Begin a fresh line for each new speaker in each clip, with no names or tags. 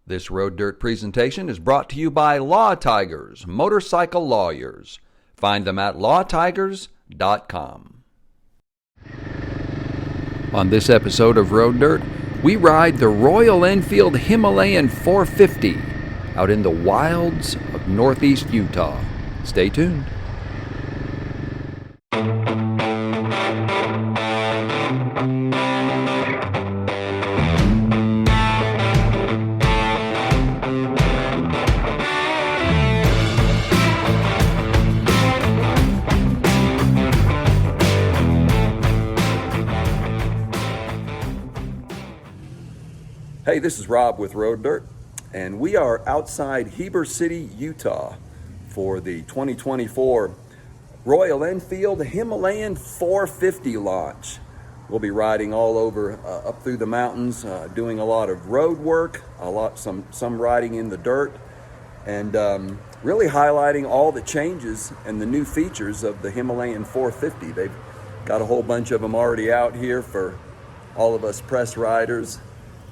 This Road Dirt presentation is brought to you by Law Tigers, motorcycle lawyers. Find them at lawtigers.com. On this episode of Road Dirt, we ride the Royal Enfield Himalayan 450 out in the wilds of northeast Utah. Stay tuned. Hey, this is Rob with Road Dirt, and we are outside Heber City, Utah for the 2024 Royal Enfield Himalayan 450 launch. We'll be riding all over up through the mountains, doing a lot of road work, some riding in the dirt, and really highlighting all the changes and the new features of the Himalayan 450. They've got a whole bunch of them already out here for all of us press riders.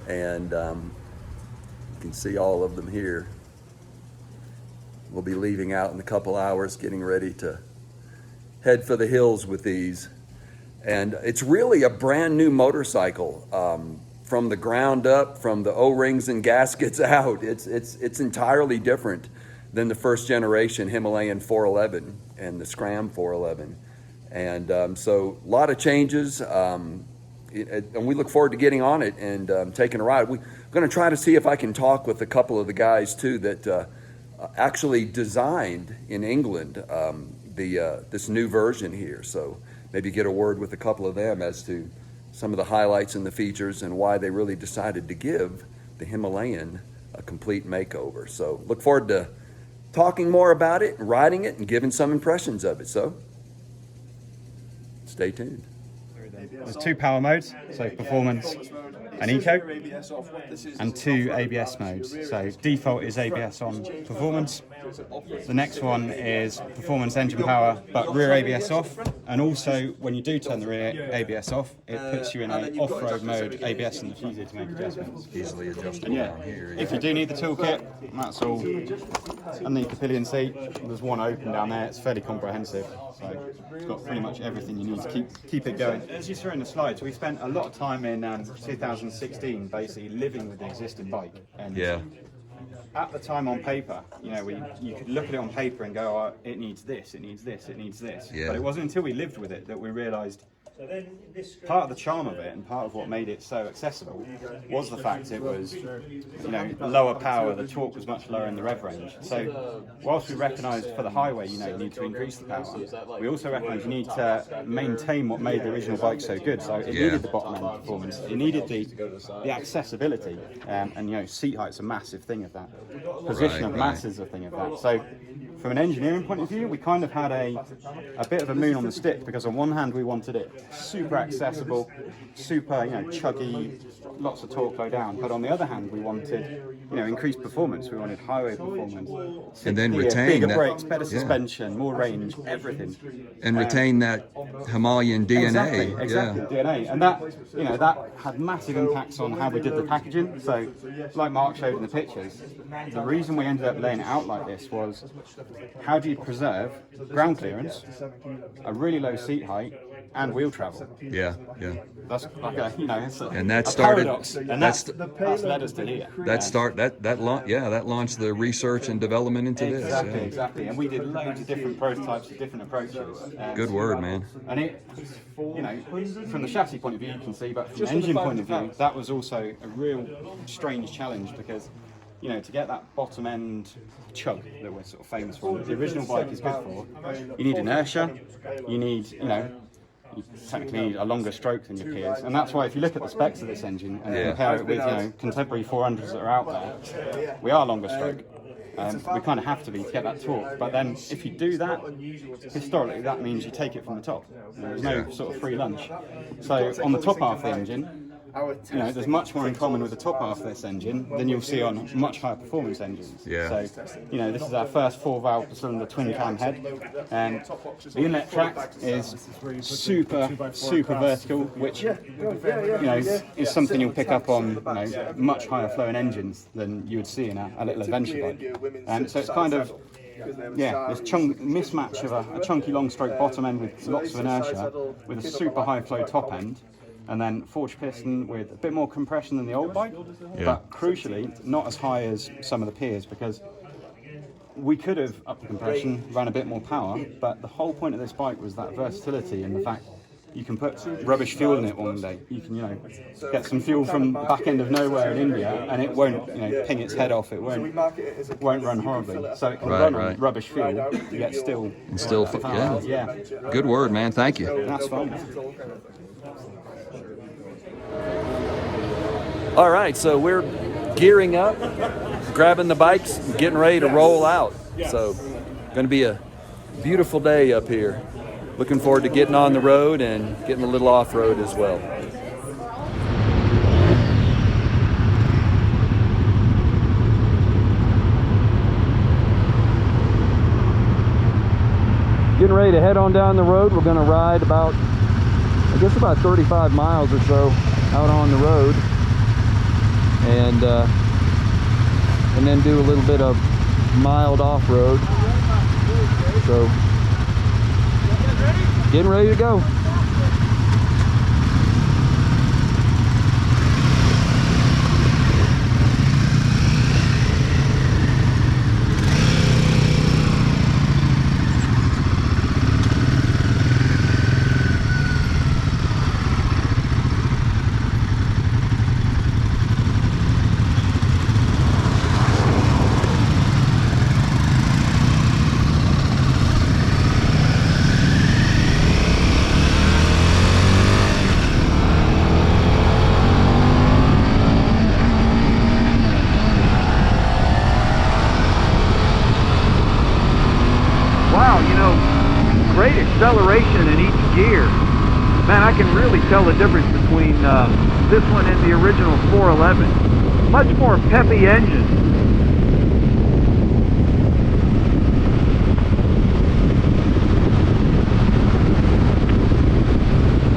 And you can see all of them here. We'll be leaving out in a couple hours, getting ready to head for the hills with these. And it's really a brand new motorcycle from the ground up, from the O-rings and gaskets out. It's entirely different than the first generation Himalayan 411 and the Scram 411. And so a lot of changes. And we look forward to getting on it and taking a ride. We're going to try to see if I can talk with a couple of the guys too that actually designed in England this new version here. So maybe get a word with a couple of them as to some of the highlights and the features and why they really decided to give the Himalayan a complete makeover. So look forward to talking more about it, riding it, and giving some impressions of it. So stay tuned.
There's two power modes, so performance and eco, and two ABS modes. So default is ABS on performance. The next one is performance engine power, but rear ABS off. And also, when you do turn the rear ABS off, it puts you in an off-road mode, ABS, and it's easier to make adjustments.
Easily adjustable
And yeah,
down here.
if you do need the toolkit, that's all underneath the pillion seat. There's one open down there. It's fairly comprehensive. So it's got pretty much everything you need to keep it going. As you saw in the slides, we spent a lot of time in 2016 basically living with the existing bike. And
Yeah.
at the time on paper, you could look at it on paper and go, oh, it needs this, it needs this, it needs this.
Yeah.
But it wasn't until we lived with it that we realised part of the charm of it and part of what made it so accessible was the fact it was, lower power, the torque was much lower in the rev range. So whilst we recognised for the highway, you need to increase the power, we also recognise you need to maintain what made the original bike so good. So it needed the bottom end performance, it needed the accessibility, and seat height's a massive thing of that. Position of mass is a thing of that. So from an engineering point of view, we kind of had a bit of a moon on the stick, because on one hand we wanted it super accessible, super chuggy, lots of torque low down, but on the other hand we wanted increased performance. We wanted highway performance,
And then
gear,
retain
bigger
that,
brakes, better suspension, more range, everything,
and retain that Himalayan DNA.
Exactly, DNA, and that had massive impacts on how we did the packaging. So, like Mark showed in the pictures, the reason we ended up laying it out like this was, how do you preserve ground clearance, a really low seat height, and wheel travel?
Yeah.
That's like
And that
a
started.
paradox, and that's led us to here.
That launched the research and development into this.
Exactly. And we did loads of different prototypes of different approaches.
Good word, man.
And it, from the chassis point of view, you can see, but from the engine point of view, that was also a real strange challenge, because to get that bottom end chug that we're sort of famous for, the original bike is good for, you need inertia, you need, you technically need a longer stroke than your peers, and that's why if you look at the specs of this engine and compare it with contemporary 400s that are out there, we are longer stroke. We kind of have to be to get that torque, but then if you do that, historically that means you take it from the top. There's no sort of free lunch. So on the top half of the engine, you know, there's much more in common with the top half of this engine than you'll see on much higher performance engines.
Yeah.
So, you know, this is our first 4-valve per cylinder twin cam head, and the inlet track is super vertical, which, you know, is something you'll pick up on, you know, much higher flowing engines than you would see in a little adventure bike. And so it's kind of, yeah, this mismatch of a chunky long stroke bottom end with lots of inertia, with a super high flow top end, and then forged piston with a bit more compression than the old bike, but crucially not as high as some of the peers, because we could have upped the compression, ran a bit more power, but the whole point of this bike was that versatility and the fact you can put rubbish fuel in it one day. You can, you know, get some fuel from the back end of nowhere in India, and it won't, you know, ping its head off. It won't run horribly. So it can run on rubbish fuel, yet still.
And still, yeah. Good word, man. Thank you.
That's fine.
All right, so we're gearing up, grabbing the bikes, and getting ready to roll out. So, going to be a beautiful day up here. Looking forward to getting on the road and getting a little off-road as well. Getting ready to head on down the road. We're going to ride about 35 miles or so out on the road, and then do a little bit of mild off-road. So, getting ready to go. Acceleration in each gear. Man, I can really tell the difference between this one and the original 411. Much more peppy engine.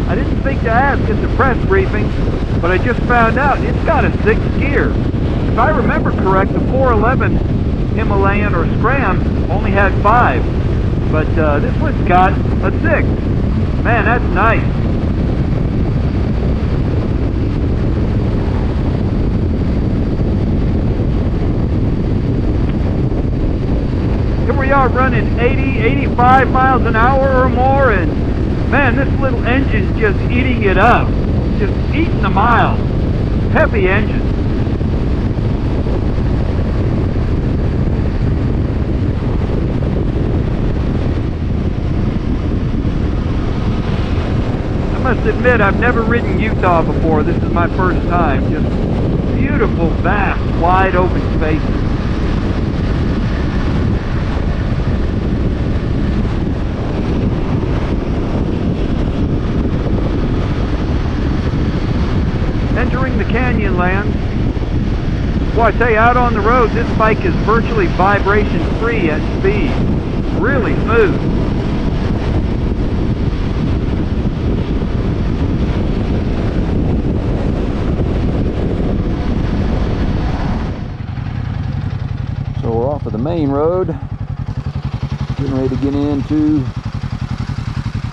I didn't think to ask at the press briefing, but I just found out it's got a 6th gear. If I remember correct, the 411 Himalayan or Scram only had 5. But this one's got a 6. Man, that's nice. Here we are running 80, 85 miles an hour or more, and man, this little engine's just eating it up. Just eating the miles. Heavy engine. I must admit, I've never ridden Utah before. This is my first time. Just beautiful, vast, wide open spaces. Entering the canyon lands. Well, I tell you, out on the road, this bike is virtually vibration-free at speed. Really smooth. We're off of the main road, getting ready to get into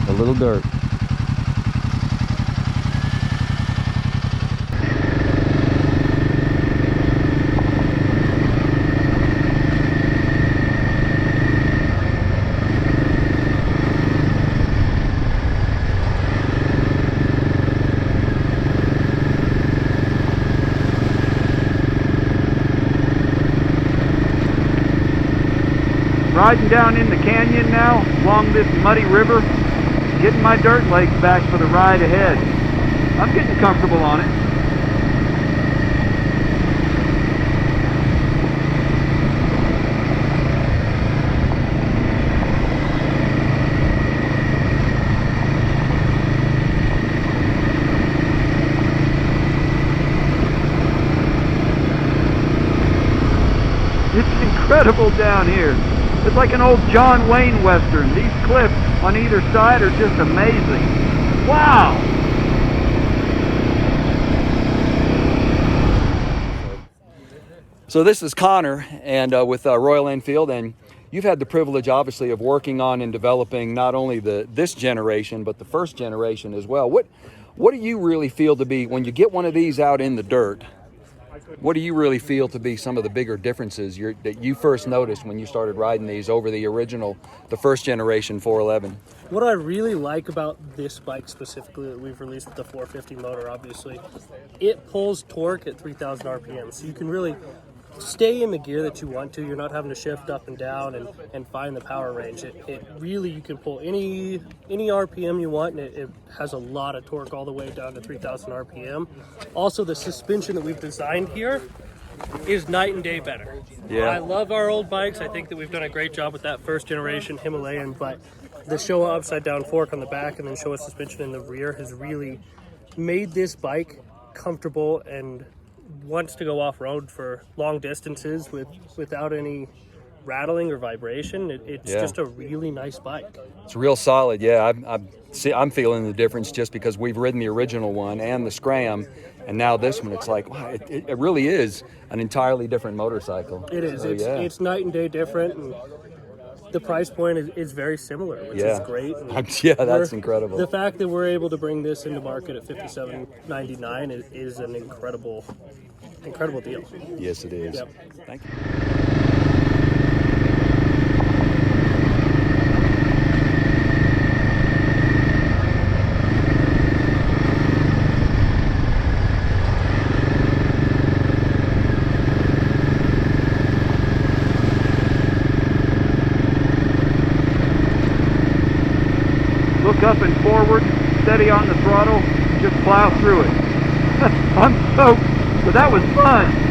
a little dirt. Riding down in the canyon now, along this muddy river, getting my dirt legs back for the ride ahead. I'm getting comfortable on it.
It's incredible down here. It's like an old John Wayne Western. These cliffs on either side are just amazing. Wow!
So this is Connor, and with Royal Enfield, and you've had the privilege, obviously, of working on and developing not only this generation, but the first generation as well. What do you really feel to be, when you get one of these out in the dirt, what do you really feel to be some of the bigger differences that you first noticed when you started riding these over the first generation 411?
What I really like about this bike specifically that we've released with the 450 motor, obviously, it pulls torque at 3,000 RPM. So you can really stay in the gear that you want to. You're not having to shift up and down and find the power range. It really, you can pull any RPM you want, and it has a lot of torque all the way down to 3,000 RPM. Also, the suspension that we've designed here is night and day better.
Yeah.
I love our old bikes. I think that we've done a great job with that first generation Himalayan, but the Showa upside down fork on the back and then Showa suspension in the rear has really made this bike comfortable and wants to go off-road for long distances without any rattling or vibration. It's just a really nice bike.
It's real solid, yeah. I'm feeling the difference just because we've ridden the original one and the Scram, and now this one. It's like, wow, it really is an entirely different motorcycle.
It is.
So,
It's night and day different, and the price point is very similar, which is great.
Yeah, that's incredible.
The fact that we're able to bring this into market at $57.99 is an incredible deal.
Yes, it is.
Yep.
Thank you.
Look up and forward, steady on the throttle, just plow through it. I'm stoked, but that was fun.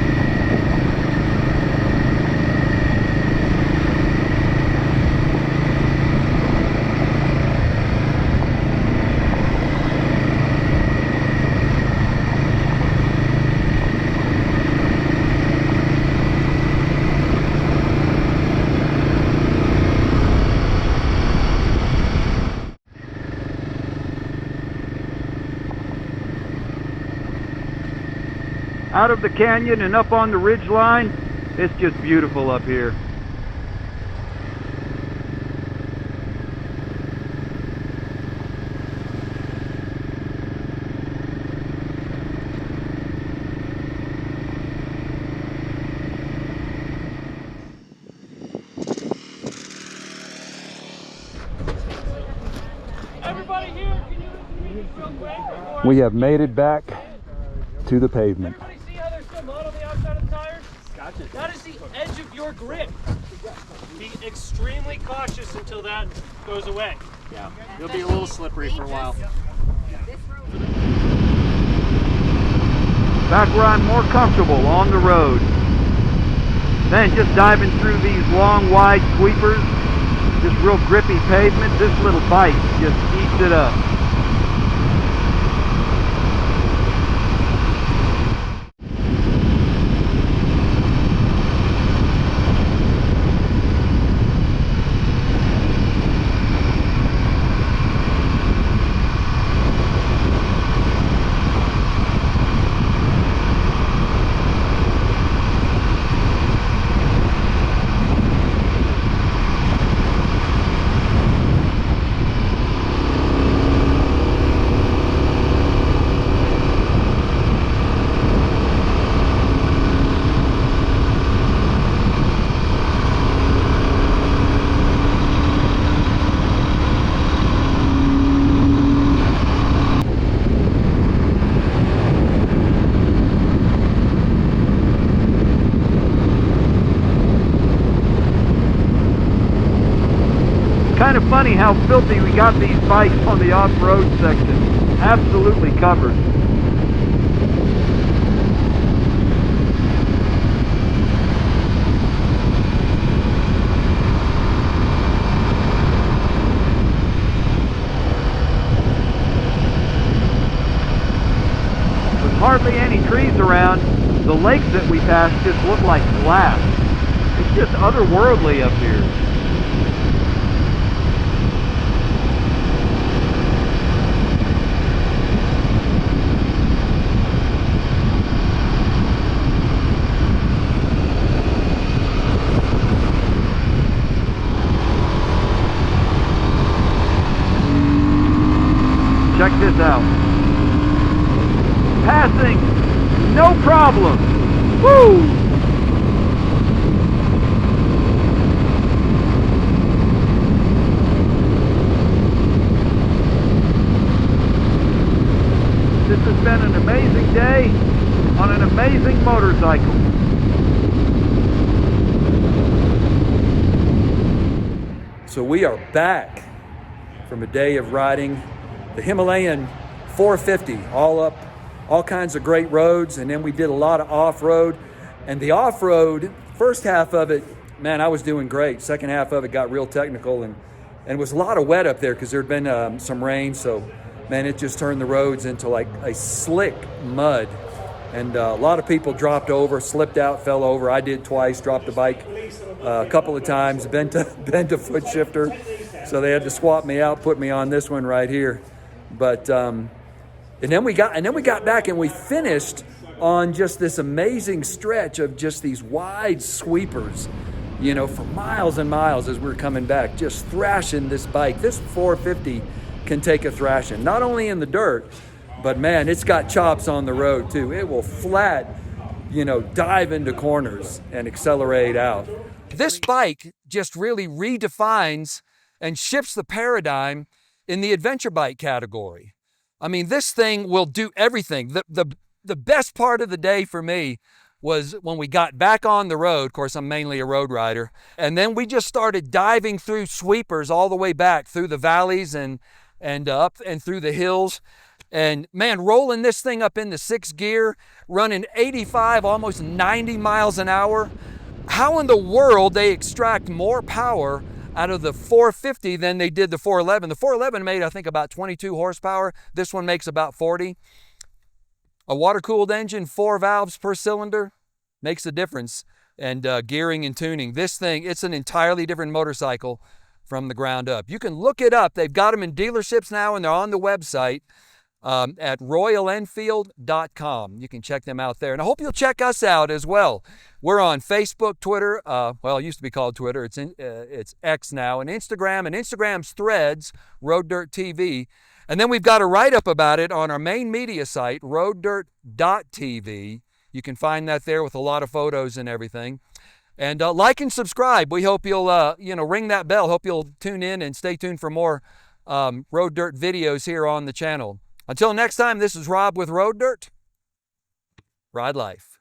Out of the canyon and up on the ridge line, it's just beautiful up here.
Everybody here, can you real quick?
We have made it back to the pavement.
Everybody see how there's still mud on the outside of the tires? Gotcha. That is the edge of your grip. Be extremely cautious until that goes away.
Yeah, it'll be a little slippery for a while.
Back where I'm more comfortable on the road. Then just diving through these long, wide sweepers, this real grippy pavement, this little bike just eats it up. Kind of funny how filthy we got these bikes on the off-road section. Absolutely covered. With hardly any trees around, the lakes that we passed just look like glass. They just otherworldly up here. Check this out. Passing, no problem. Woo! This has been an amazing day on an amazing motorcycle.
So we are back from a day of riding the Himalayan 450, all kinds of great roads, and then we did a lot of off-road. And the off-road, first half of it, man, I was doing great. Second half of it got real technical, and it was a lot of wet up there because there had been some rain, so man, it just turned the roads into like a slick mud. And a lot of people dropped over, slipped out, fell over. I did twice, dropped the bike a couple of times, bent a foot shifter, so they had to swap me out, put me on this one right here. But and then we got back and we finished on just this amazing stretch of just these wide sweepers, you know, for miles and miles as we're coming back, just thrashing this bike. This 450 can take a thrashing, not only in the dirt, but man, it's got chops on the road too. It will flat, you know, dive into corners and accelerate out. This bike just really redefines and shifts the paradigm in the adventure bike category. I mean, this thing will do everything. The best part of the day for me was when we got back on the road. Of course, I'm mainly a road rider. And then we just started diving through sweepers all the way back through the valleys and up and through the hills. And man, rolling this thing up into 6th gear, running 85, almost 90 miles an hour. How in the world they extract more power out of the 450 than they did the 411. The 411 made, I think, about 22 horsepower. This one makes about 40. A water-cooled engine, 4 valves per cylinder, makes a difference. And gearing and tuning. This thing, it's an entirely different motorcycle from the ground up. You can look it up. They've got them in dealerships now, and they're on the website at royalenfield.com. You can check them out there. And I hope you'll check us out as well. We're on Facebook, Twitter. Well, it used to be called Twitter. It's X now. And Instagram. And Instagram's Threads, Road Dirt TV. And then we've got a write-up about it on our main media site, roaddirt.tv. You can find that there with a lot of photos and everything. And like and subscribe. We hope you'll, ring that bell. Hope you'll tune in and stay tuned for more Road Dirt videos here on the channel. Until next time, this is Rob with Road Dirt. Ride life.